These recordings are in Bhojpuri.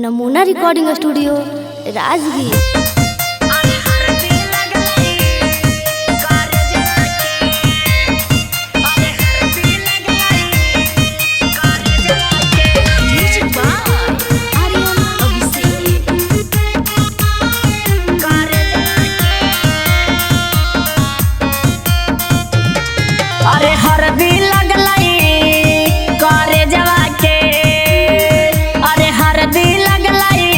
नमूना रिकॉर्डिंग स्टूडियो राजगीर। अरे हरदी लगलाई करे जवा के, अरे हरदी लगलाई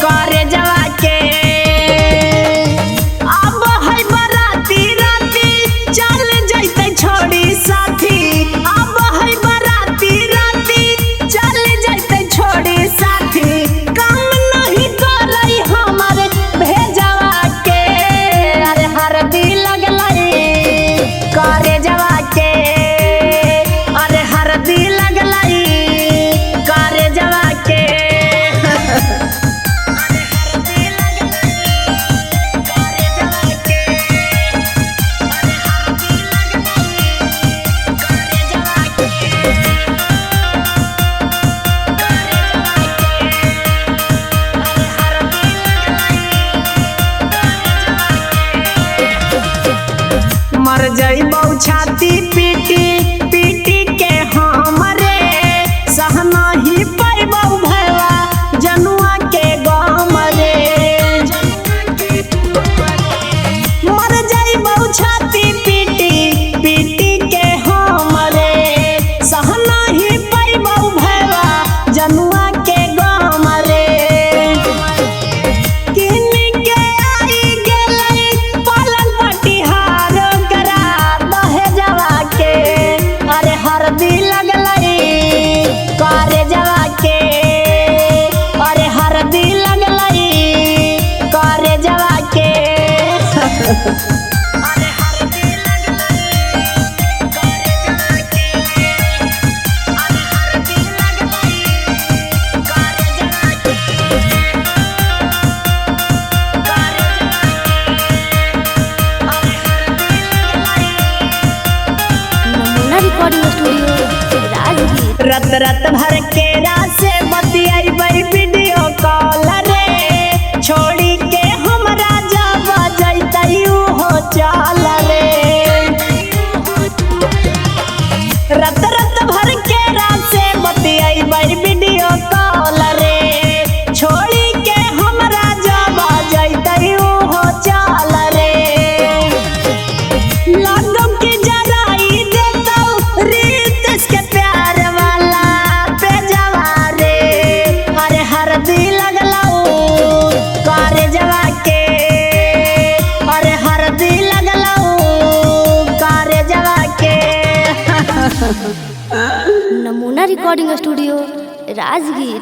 करे जवा के। अब है बराती राती चल जैते छोड़ी साथी, अब है बराती राती चल जैते छोड़ी साथी। काम नहीं करई हमर भेजवा के, अरे हरदी लगलाई करे जवा के, अरे हरदी लगलाई करे जवा के। मर जइबौ छाती पीटी पीटी के हमरे, सह नहीं पैबौ भैया जनुआ के गम रे। मर जइबौ छाती पीटी पीटी के हमरे, सह नहीं पैबौ भैया जनुआ के गम रे। किन के आई गेलै पलंग पटिहार करा दहे जवा के, अरे हरदी लगलाई करे जवा के, अरे हरदी लगलाई करे जवा के। अरे हरदी लगलाई करे जवा के, अरे हरदी लगलाई करे जवा के। नमूना रिकॉर्डिंग स्टूडियो राजगीर। रत रत भर के रासे बतियाई वीडियो कॉल रे, छोड़ी के हमरा जब जैतई हो चल रे। रत रत भर के रासे बतियाई वीडियो कॉल रे, छोड़ी के हमरा जब जैतई हो चल रे। लगो के जराई देतौ रीत के प्यार वाला पे जवा रे, अरे हरदी लगलौ करे जवा के, अरे हरदी लगलौ करे जवा के। नमूना रिकॉर्डिंग स्टूडियो राजगीर।